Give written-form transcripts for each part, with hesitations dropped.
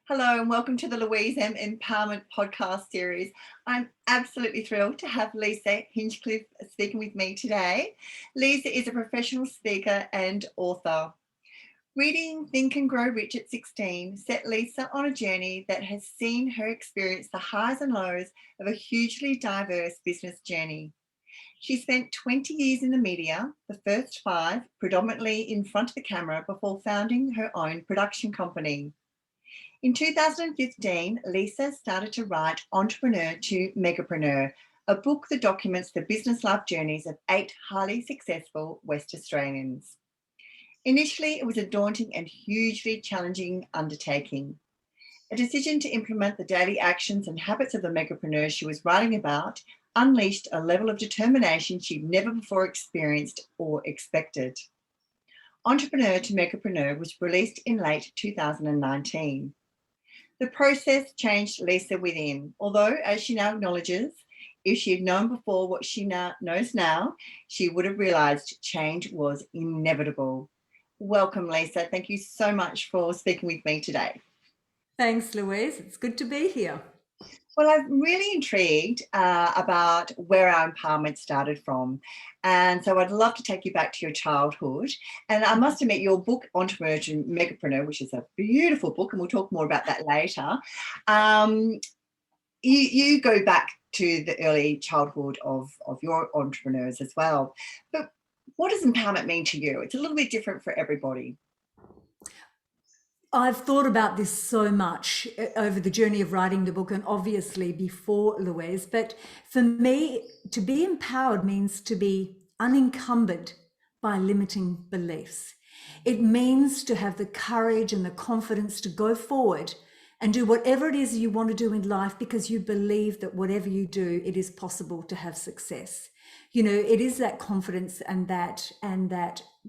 Hello and welcome to the Louise M Empowerment Podcast Series. I'm absolutely thrilled to have Lesa Hinchcliffe speaking with me today. Lesa is a professional speaker and author. Reading Think and Grow Rich at 16 set Lesa on a journey that has seen her experience the highs and lows of a hugely diverse business journey. She spent 20 years in the media, the first 5 predominantly in front of the camera before founding her own production company. In 2015, Lesa started to write Entrepreneur to Megapreneur, a book that documents the business life journeys of 8 highly successful West Australians. Initially, it was a daunting and hugely challenging undertaking. A decision to implement the daily actions and habits of the megapreneur she was writing about unleashed a level of determination she'd never before experienced or expected. Entrepreneur to Megapreneur was released in late 2019. The process changed Lesa within, although, as she now acknowledges, if she had known before what she knows now, she would have realised change was inevitable. Welcome, Lesa. Thank you so much for speaking with me today. Thanks, Louise. It's good to be here. Well, I'm really intrigued about where our empowerment started from. And so I'd love to take you back to your childhood. And I must admit, your book, Entrepreneur to Megapreneur, which is a beautiful book, and we'll talk more about that later, you go back to the early childhood of your entrepreneurs as well. But what does empowerment mean to you? It's a little bit different for everybody. I've thought about this so much over the journey of writing the book and obviously before Louise, but for me, to be empowered means to be unencumbered by limiting beliefs. It means to have the courage and the confidence to go forward and do whatever it is you want to do in life because you believe that whatever you do, it is possible to have success. You know, it is that confidence and that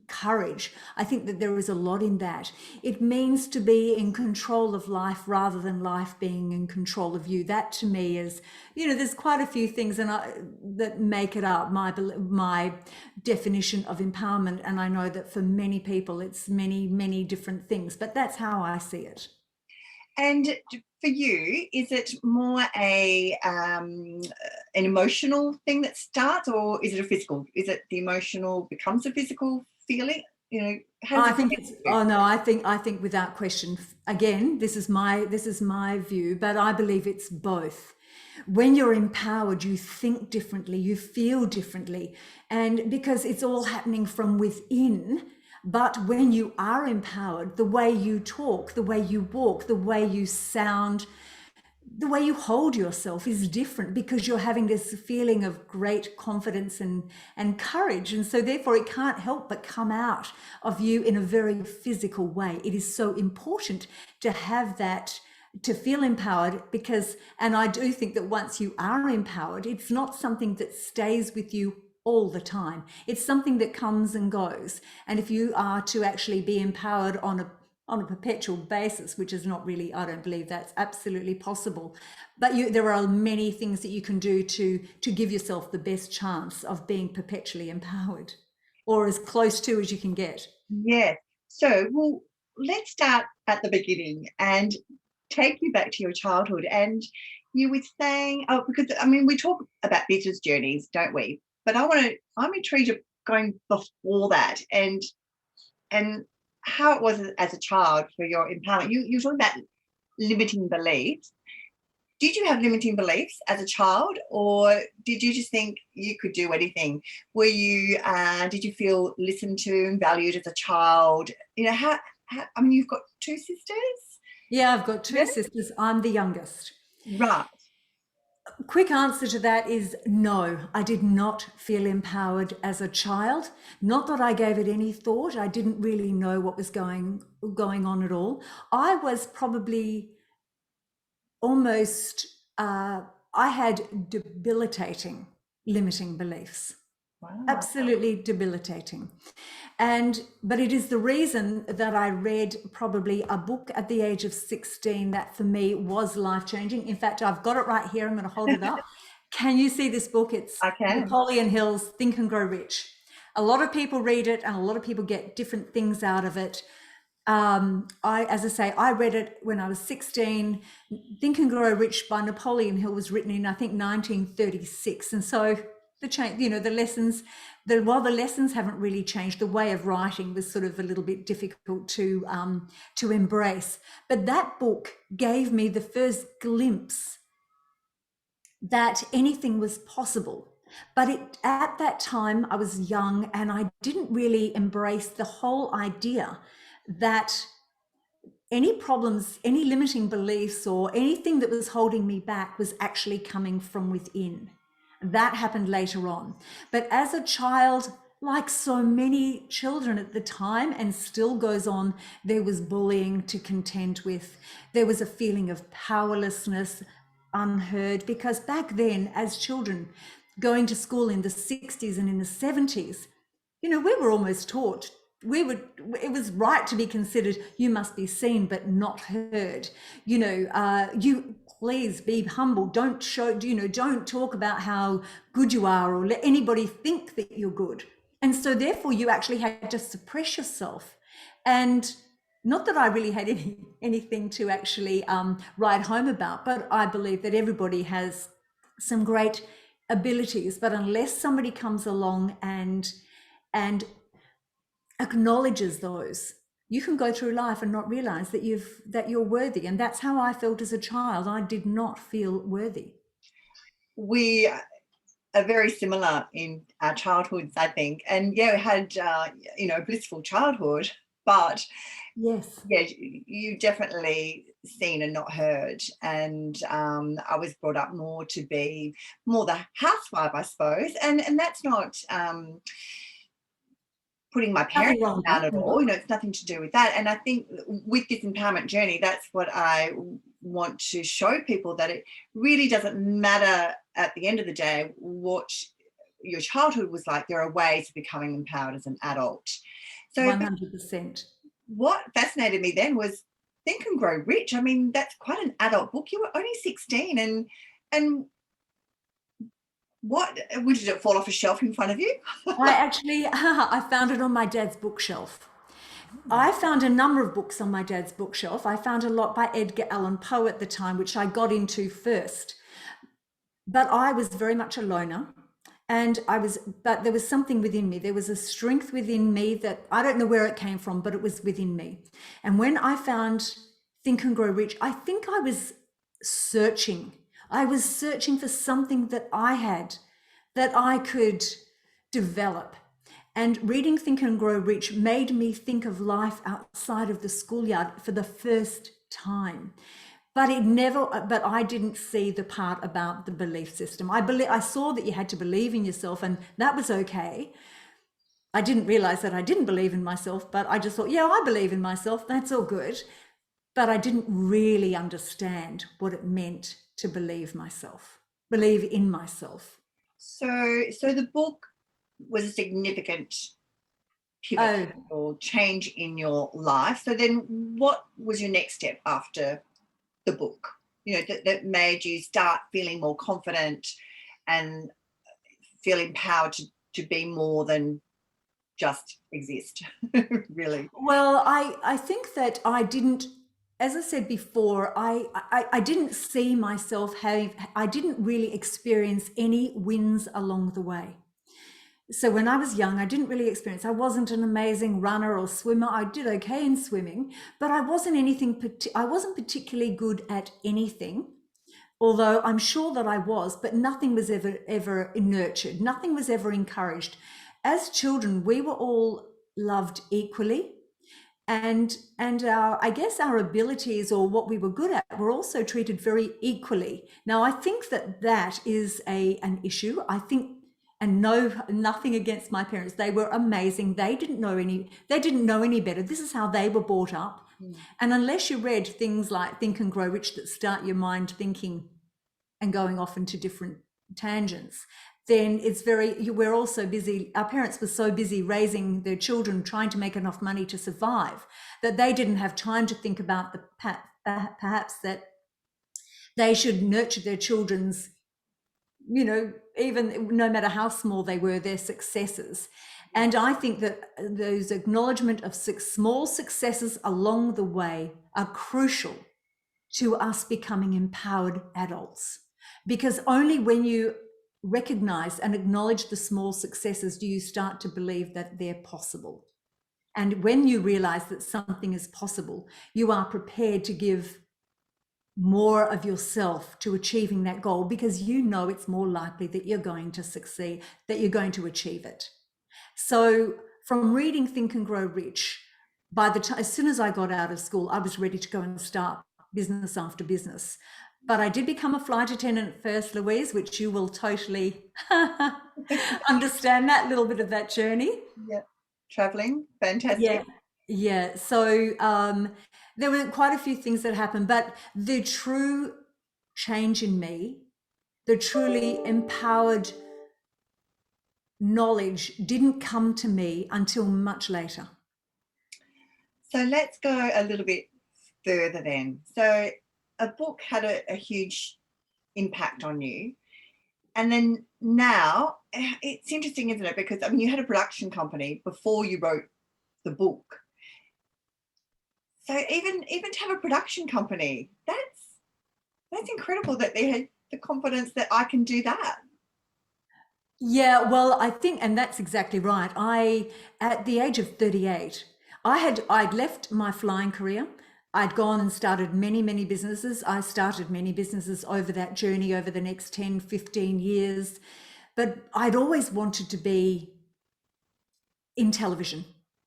courage. I think that there is a lot in that. It means to be in control of life rather than life being in control of you. That to me is, you know, there's quite a few things that make it up, my definition of empowerment. And I know that for many people, it's many different things, but that's how I see it. And for you, is it more an emotional thing that starts, or is it a physical? Is it the emotional becomes a physical feeling? You know, I think it's. Oh no, I think without question. Again, this is my view, but I believe it's both. When you're empowered, you think differently, you feel differently, and because it's all happening from within. But when you are empowered, the way you talk, the way you walk, the way you sound, the way you hold yourself is different because you're having this feeling of great confidence and courage. And so therefore it can't help but come out of you in a very physical way. It is so important to have that, to feel empowered because, and I do think that once you are empowered, it's not something that stays with you all the time. It's something that comes and goes. And if you are to actually be empowered on a perpetual basis, which is not really, I don't believe that's absolutely possible. But there are many things that you can do to give yourself the best chance of being perpetually empowered, or as close to as you can get. Yeah. So, well, let's start at the beginning and take you back to your childhood. And you were saying, because I mean, we talk about business journeys, don't we? But I'm intrigued of going before that and how it was as a child for your empowerment. You were talking about limiting beliefs. Did you have limiting beliefs as a child, or did you just think you could do anything? Were you? Did you feel listened to and valued as a child? You know, how I mean, you've got 2 sisters. Yeah, I've got 2 sisters. I'm the youngest. Right. Quick answer to that is no, I did not feel empowered as a child. Not that I gave it any thought. I didn't really know what was going on at all. I was probably almost, I had debilitating limiting beliefs. Wow. Absolutely debilitating. But it is the reason that I read probably a book at the age of 16 that for me was life-changing. In fact, I've got it right here. I'm going to hold it up. Can you see this book? It's Napoleon Hill's Think and Grow Rich. A lot of people read it and a lot of people get different things out of it. As I say, I read it when I was 16. Think and Grow Rich by Napoleon Hill was written in, I think, 1936. And so the change, the lessons, while the lessons haven't really changed, the way of writing was sort of a little bit difficult to embrace. But that book gave me the first glimpse that anything was possible. But at that time, I was young and I didn't really embrace the whole idea that any problems, any limiting beliefs, or anything that was holding me back was actually coming from within. That happened later on. But as a child, like so many children at the time, and still goes on, there was bullying to contend with. There was a feeling of powerlessness, unheard, because back then, as children, going to school in the 60s and in the 70s, we were almost taught it was right to be considered, you must be seen but not heard. You please be humble, don't show, don't talk about how good you are or let anybody think that you're good. And so therefore you actually had to suppress yourself. And not that I really had anything to actually write home about, but I believe that everybody has some great abilities, but unless somebody comes along and acknowledges those, you can go through life and not realize that you're worthy. And that's how I felt as a child. I did not feel worthy. We are very similar in our childhoods, I think, and we had a blissful childhood, but yes, you definitely seen and not heard. And I was brought up more to be more the housewife, I suppose, and that's not putting my parents down at all. It's nothing to do with that. And I think with this empowerment journey, that's what I want to show people, that it really doesn't matter at the end of the day what your childhood was like. There are ways of becoming empowered as an adult. So 100%. What fascinated me then was Think and Grow Rich. I mean, that's quite an adult book. You were only 16, and what, did it fall off a shelf in front of you? I found it on my dad's bookshelf. I found a number of books on my dad's bookshelf. I found a lot by Edgar Allan Poe at the time, which I got into first. But I was very much a loner. But there was something within me. There was a strength within me that I don't know where it came from, but it was within me. And when I found Think and Grow Rich, I think I was searching. I was searching for something that I had, that I could develop. And reading Think and Grow Rich made me think of life outside of the schoolyard for the first time. But I didn't see the part about the belief system. I saw that you had to believe in yourself, and that was okay. I didn't realize that I didn't believe in myself, but I just thought, I believe in myself. That's all good. But I didn't really understand what it meant to believe in myself. So the book was a significant pivot or change in your life. So then what was your next step after the book, that made you start feeling more confident and feel empowered to be more than just exist? Really? Well, I think that I didn't, as I said before, I didn't see myself I didn't really experience any wins along the way. So when I was young, I didn't really experience, I wasn't an amazing runner or swimmer. I did okay in swimming, but I wasn't particularly good at anything, although I'm sure that I was, but nothing was ever nurtured. Nothing was ever encouraged. As children, we were all loved equally. And I guess our abilities, or what we were good at, were also treated very equally. Now, I think that is an issue. I think, and nothing against my parents. They were amazing. They didn't know any better. This is how they were brought up. And unless you read things like Think and Grow Rich that start your mind thinking and going off into different tangents, then we're all so busy. Our parents were so busy raising their children, trying to make enough money to survive, that they didn't have time to think about perhaps that they should nurture their children's, even no matter how small they were, their successes. And I think that those acknowledgement of small successes along the way are crucial to us becoming empowered adults. Because only when you recognize and acknowledge the small successes do you start to believe that they're possible. And when you realize that something is possible, you are prepared to give more of yourself to achieving that goal, because you know it's more likely that you're going to succeed, that you're going to achieve it. So from reading Think and Grow Rich, by the time, as soon as I got out of school, I was ready to go and start business after business. But I did become a flight attendant first, Louise, which you will totally understand that little bit of that journey. Yeah. Traveling, fantastic. Yeah. So there were quite a few things that happened, but the true change in me, the truly empowered knowledge didn't come to me until much later. So let's go a little bit further then. So a book had a huge impact on you. And then now it's interesting, isn't it? Because I mean, you had a production company before you wrote the book. So even to have a production company, that's incredible that they had the confidence that I can do that. Yeah, well, I think, and that's exactly right. At the age of 38, I'd left my flying career. I'd gone and started many, many businesses. I started many businesses over that journey over the next 10, 15 years. But I'd always wanted to be in television.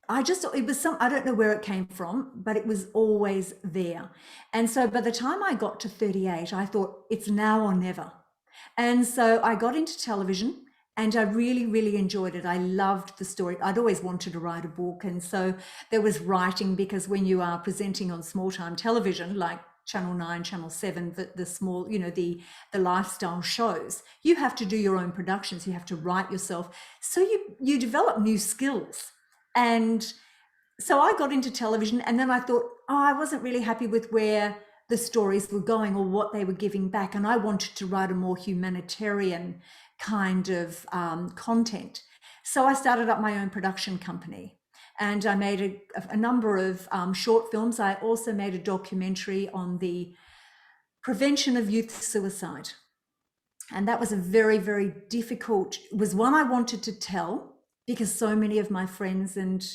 I don't know where it came from, but it was always there. And so by the time I got to 38, I thought it's now or never. And so I got into television and I really, really enjoyed it. I loved the story. I'd always wanted to write a book. And so there was writing, because when you are presenting on small time television, like Channel 9, Channel 7, the small, the lifestyle shows, you have to do your own productions. You have to write yourself. So you develop new skills. And so I got into television, and then I thought, I wasn't really happy with where the stories were going or what they were giving back. And I wanted to write a more humanitarian kind of content. So I started up my own production company, and I made a number of short films. I also made a documentary on the prevention of youth suicide. And that was a very, very difficult, was one I wanted to tell, because so many of my friends and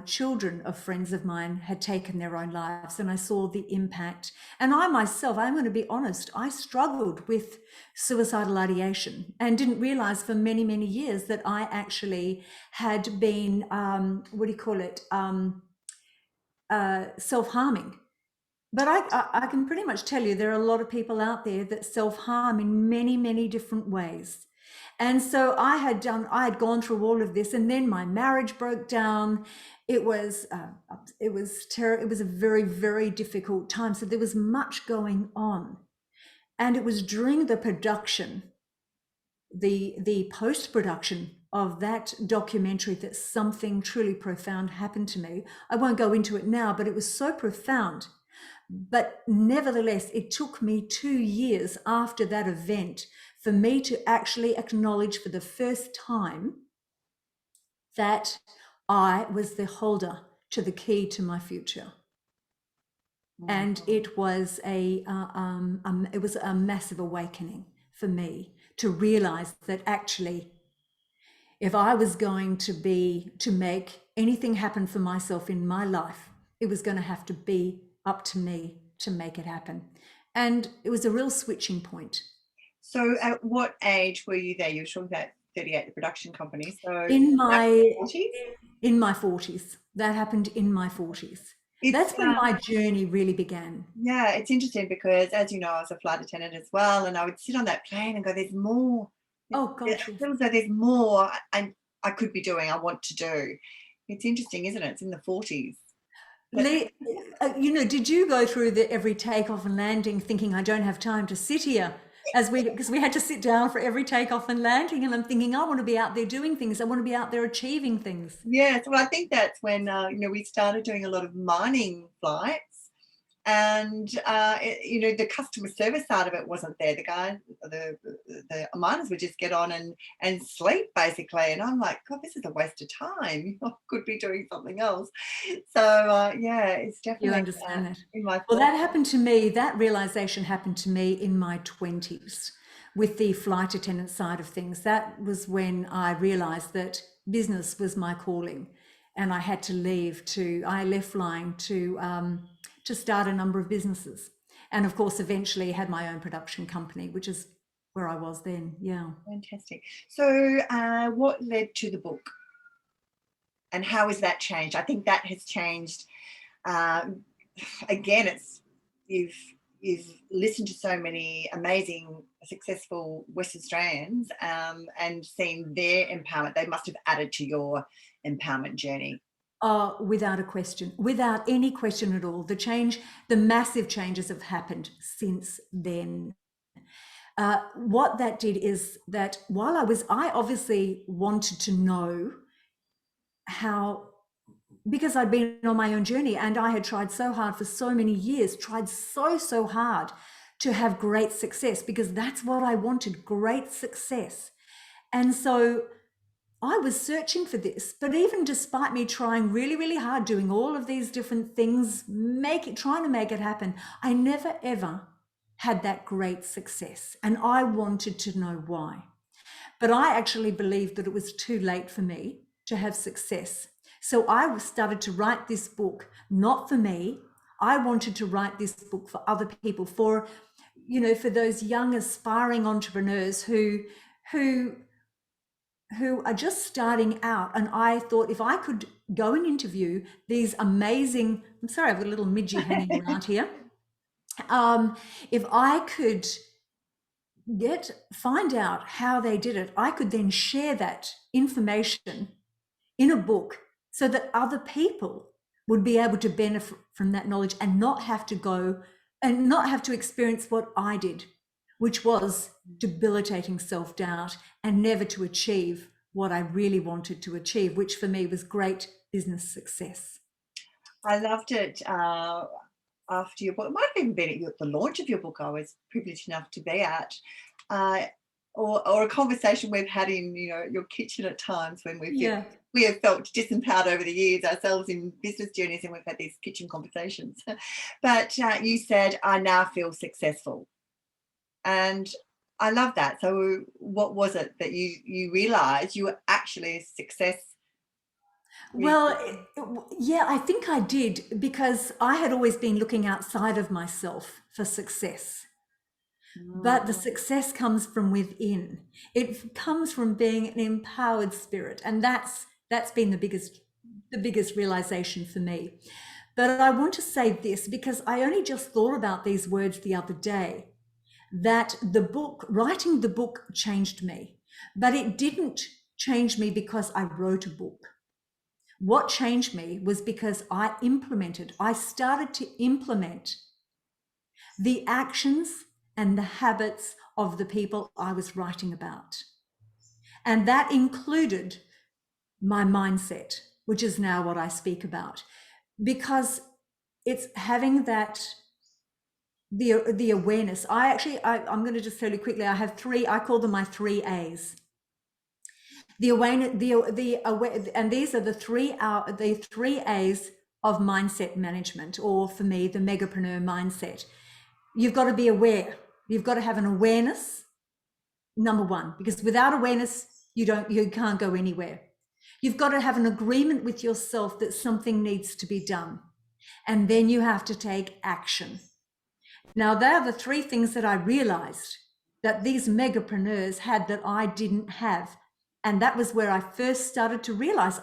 children of friends of mine had taken their own lives, and I saw the impact. And I myself, I'm going to be honest, I struggled with suicidal ideation and didn't realize for many, many years that I actually had been, self-harming. But I can pretty much tell you there are a lot of people out there that self-harm in many, many different ways. And so I had gone through all of this, and then my marriage broke down. It was a very, very difficult time. So there was much going on. And it was during the production, the post-production of that documentary, that something truly profound happened to me. I won't go into it now, but it was so profound. But nevertheless, it took me 2 years after that event for me to actually acknowledge for the first time that I was the holder to the key to my future. And it was a massive awakening for me to realize that actually, if I was going to make anything happen for myself in my life, it was going to have to be up to me to make it happen. And it was a real switching point. So at what age were you there? You were talking about 38, the production company. So in my 40s. That happened in my 40s. That's when my journey really began. Yeah, it's interesting because, as you know, I was a flight attendant as well, and I would sit on that plane and go, there's more. Oh gosh. It feels like there's more I could be doing, I want to do. It's interesting, isn't it? It's in the 40s. Did you go through the every takeoff and landing thinking, I don't have time to sit here, because we had to sit down for every takeoff and landing, and I'm thinking, I want to be out there doing things. I want to be out there achieving things. Yes, well, I think that's when we started doing a lot of mining flights, And the customer service side of it wasn't there. The guy, the miners would just get on and sleep basically, and I'm like, God, this is a waste of time. I could be doing something else. So it's definitely You understand that. in my Well, that happened to me. That realization happened to me in my 20s with the flight attendant side of things. That was when I realized that business was my calling, and I had to leave. I left flying to start a number of businesses, and of course eventually had my own production company, which is where I was then. Yeah. Fantastic. So what led to the book, and how has that changed? I think that has changed. Again, it's you've listened to so many amazing, successful West Australians and seen their empowerment. They must have added to your empowerment journey. Without a question, without any question at all. The massive changes have happened since then. What that did is that while I obviously wanted to know how, because I'd been on my own journey and I had tried so hard for so many years, tried so hard to have great success, because that's what I wanted, great success. And so I was searching for this, but even despite me trying really, really hard, doing all of these different things, trying to make it happen, I never ever had that great success. And I wanted to know why. But I actually believed that it was too late for me to have success. So I started to write this book, not for me. I wanted to write this book for other people, for those young aspiring entrepreneurs who are just starting out. And I thought, if I could go and interview these amazing, I'm sorry, I've got a little midgie hanging around here. If I could find out how they did it, I could then share that information in a book so that other people would be able to benefit from that knowledge and not have to go and not have to experience what I did, which was debilitating self-doubt and never to achieve what I really wanted to achieve, which for me was great business success. I loved it. After your book, it might have even been at the launch of your book. I was privileged enough to be at, or a conversation we've had in your kitchen at times when we have felt disempowered over the years ourselves in business journeys, and we've had these kitchen conversations. But you said, I now feel successful, and I love that. So what was it that you realized you were actually a success? Well, I think I did, because I had always been looking outside of myself for success. But the success comes from within. It comes from being an empowered spirit, and that's been the biggest realization for me. But I want to say this, because I only just thought about these words the other day, that writing the book changed me, but it didn't change me because I wrote a book. What changed me was because I started to implement the actions and the habits of the people I was writing about. And that included my mindset, which is now what I speak about, because it's having the awareness. I'm going to just tell you quickly, I have I call them my 3 A's. The awareness, and these are the three A's of mindset management, or for me, the Megapreneur mindset. You've got to be aware. You've got to have an awareness, number one, because without awareness, you can't go anywhere. You've got to have an agreement with yourself that something needs to be done. And then you have to take action. Now, they are the 3 things that I realized that these megapreneurs had that I didn't have. And that was where I first started to realize.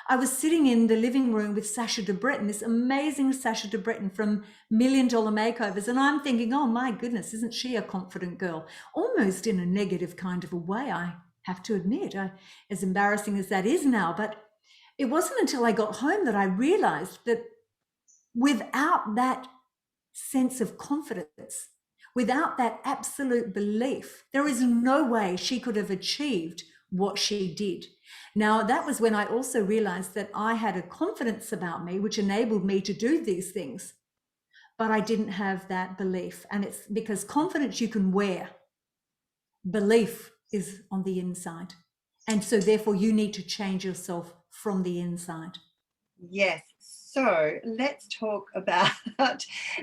I was sitting in the living room with Sasha de Breton, this amazing Sasha de Breton from $1 Million Makeovers. And I'm thinking, oh my goodness, isn't she a confident girl? Almost in a negative kind of a way, I have to admit, as embarrassing as that is now. But it wasn't until I got home that I realized that without that sense of confidence, without that absolute belief, there is no way she could have achieved what she did. Now, that was when I also realized that I had a confidence about me, which enabled me to do these things. but I didn't have that belief. And it's because confidence you can wear, belief is on the inside. And so therefore you need to change yourself from the inside. Yes. So let's talk about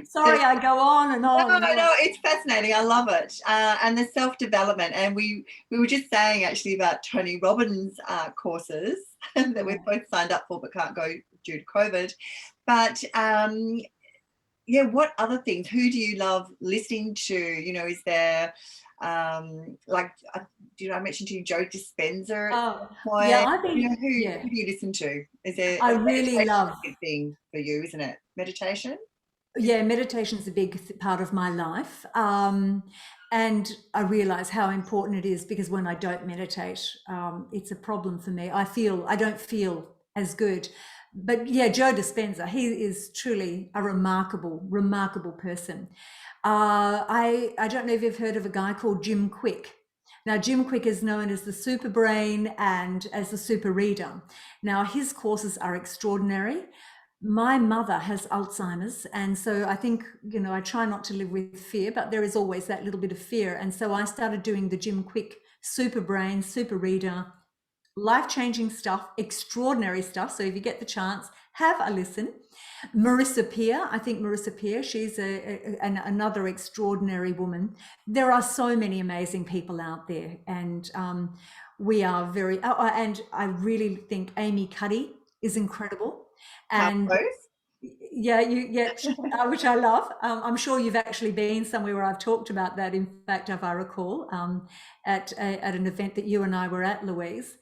Sorry, I go on and on. No, it's fascinating. I love it. And the self-development. And we were just saying actually about Tony Robbins' courses that we've both signed up for but can't go due to COVID. But yeah, what other things? Who do you love listening to? You know, is there like, did I mention to you Joe Dispenza? Yeah, I think, you know, who do you listen to? Is there I really love a big thing for you, isn't it? Meditation? Yeah, meditation is a big part of my life. And I realize how important it is, because when I don't meditate, it's a problem for me. I don't feel as good. But yeah, Joe Dispenza, he is truly a remarkable, remarkable person. I don't know if you've heard of a guy called Jim Kwik. Now, Jim Kwik is known as the super brain and as the super reader. Now, his courses are extraordinary. My mother has Alzheimer's, and so I think, you know, I try not to live with fear, but there is always that little bit of fear. And so I started doing the Jim Kwik super brain, super reader, life-changing stuff, extraordinary stuff. So if you get the chance, have a listen. Marissa Peer, I think Marissa Peer, she's another extraordinary woman. There are so many amazing people out there, and we are very, and I really think Amy Cuddy is incredible. And yeah, which I love. I'm sure you've actually been somewhere where I've talked about that. In fact, if I recall, at an event that you and I were at, Louise.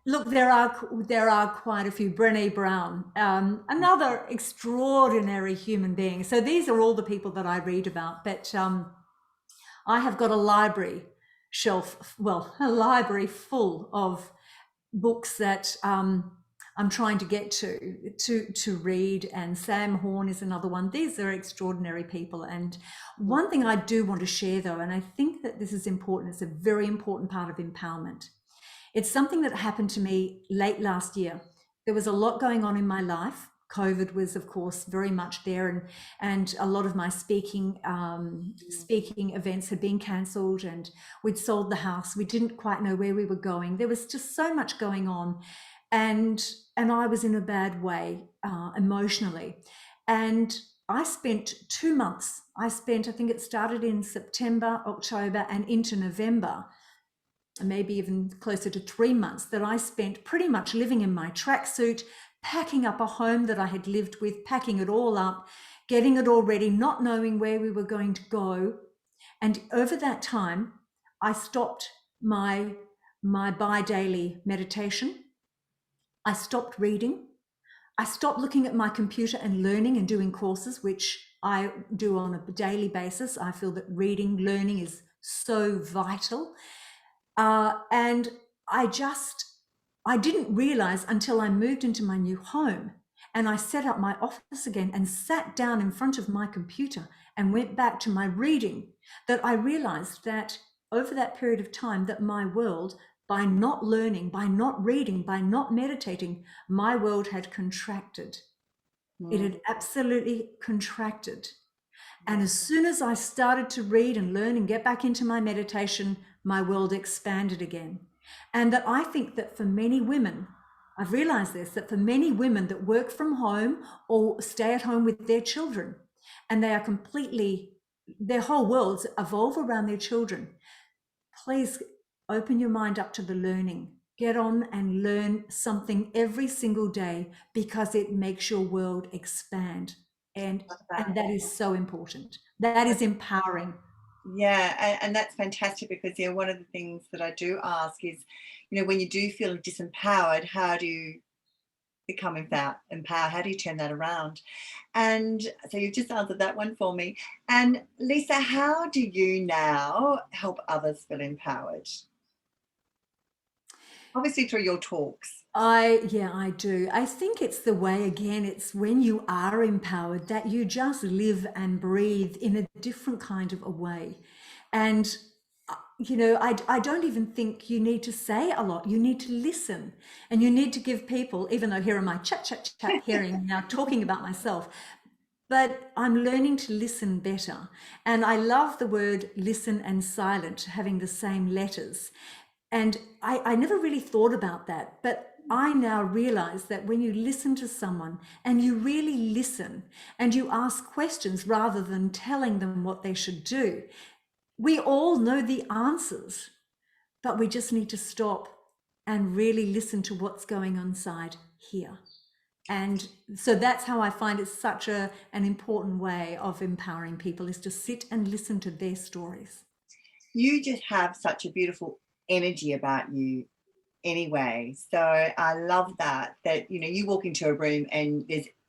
Look, there are quite a few. Brené Brown, another extraordinary human being. So these are all the people that I read about. But I have got a library shelf, well, a library full of books that I'm trying to get to read, and Sam Horn is another one. These are extraordinary people. And one thing I do want to share, though, and I think that this is important, it's a very important part of empowerment. It's something that happened to me late last year. There was a lot going on in my life. COVID was, of course, very much there, and a lot of my speaking events had been cancelled, and we'd sold the house. We didn't quite know where we were going. There was just so much going on, and I was in a bad way emotionally. And I spent 2 months. I think it started in September, October, and into November, maybe even closer to 3 months, that I spent pretty much living in my tracksuit, packing up a home that I had lived with, packing it all up, getting it all ready, not knowing where we were going to go. And over that time, I stopped my bi-daily meditation. I stopped reading. I stopped looking at my computer and learning and doing courses, which I do on a daily basis. I feel that reading, learning is so vital. And I didn't realize until I moved into my new home and I set up my office again and sat down in front of my computer and went back to my reading, that I realized that over that period of time, that my world, by not learning, by not reading, by not meditating, my world had contracted. It had absolutely contracted. And as soon as I started to read and learn and get back into my meditation, my world expanded again. And that I think that for many women, I've realized this, that for many women that work from home or stay at home with their children, and they are their whole worlds evolve around their children, please open your mind up to the learning. Get on and learn something every single day, because it makes your world expand. And that is so important. That is empowering. Yeah, and that's fantastic, because one of the things that I do ask is, when you do feel disempowered, how do you become empowered? How do you turn that around? And so you've just answered that one for me. And Lesa, how do you now help others feel empowered? Obviously through your talks. I do. I think it's the way, again, it's when you are empowered that you just live and breathe in a different kind of a way. And, I don't even think you need to say a lot. You need to listen, and you need to give people, even though here am I chat, hearing now talking about myself, but I'm learning to listen better. And I love the word listen and silent having the same letters. And I never really thought about that, but I now realize that when you listen to someone and you really listen and you ask questions rather than telling them what they should do, we all know the answers, but we just need to stop and really listen to what's going on inside here. And so that's how I find it's such an important way of empowering people, is to sit and listen to their stories. You just have such a beautiful energy about you anyway. So I love that, you know, you walk into a room and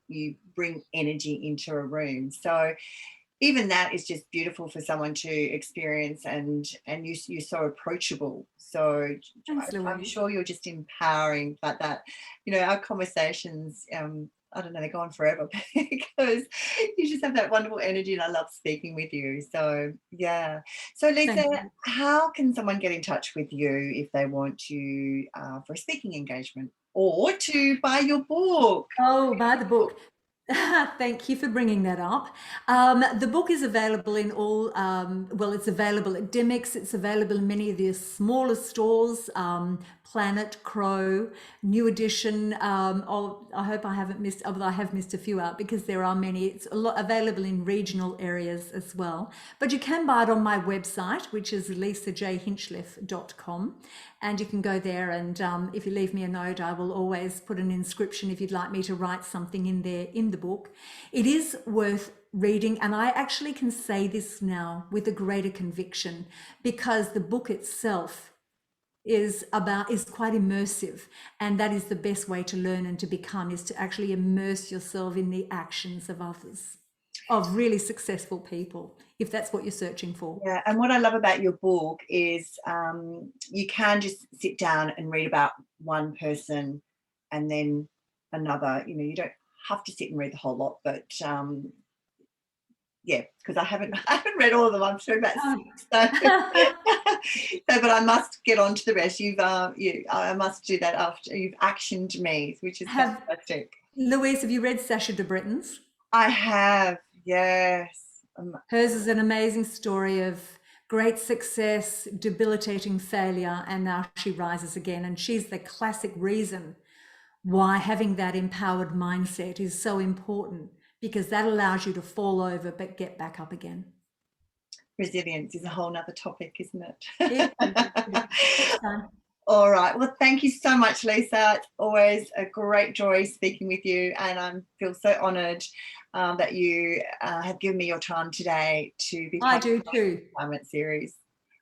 you bring energy into a room. So even that is just beautiful for someone to experience, and you're so approachable. So Thanks, I'm Louise. sure you're just empowering like that. You know, our conversations, I don't know, they go on forever because you just have that wonderful energy, and I love speaking with you. So yeah. So Lesa, how can someone get in touch with you if they want you for a speaking engagement or to buy your book? Oh, buy the book. Thank you for bringing that up. The book is available in all, well, it's available at Dymocks, it's available in many of the smaller stores, Planet, Crow, New Edition. I hope I haven't missed, although I have missed a few out because there are many. It's a lot available in regional areas as well. But you can buy it on my website, which is lesajhinchliffe.com. And you can go there, and if you leave me a note, I will always put an inscription if you'd like me to write something in there in the book. It is worth reading, and I actually can say this now with a greater conviction, because the book itself is quite immersive, and that is the best way to learn and to become, is to actually immerse yourself in the actions of others, of really successful people, if that's what you're searching for. Yeah, and what I love about your book is you can just sit down and read about one person and then another. You know, you don't have to sit and read the whole lot, but yeah, because I haven't read all of them. I'm sure about six. So, but I must get on to the rest. I must do that after you've actioned me, which is fantastic. Louise, have you read Sacha de Bretton's? I have, yes. Hers is an amazing story of great success, debilitating failure, and now she rises again. And she's the classic reason why having that empowered mindset is so important, because that allows you to fall over but get back up again. Resilience is a whole nother topic, isn't it? Next time. All right. Well, thank you so much, Lesa. It's always a great joy speaking with you, and I feel so honoured that you have given me your time today to be part of the Empowerment Series.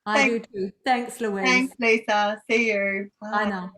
I do too. Thanks, Louise. Thanks, Lesa. See you. Bye now.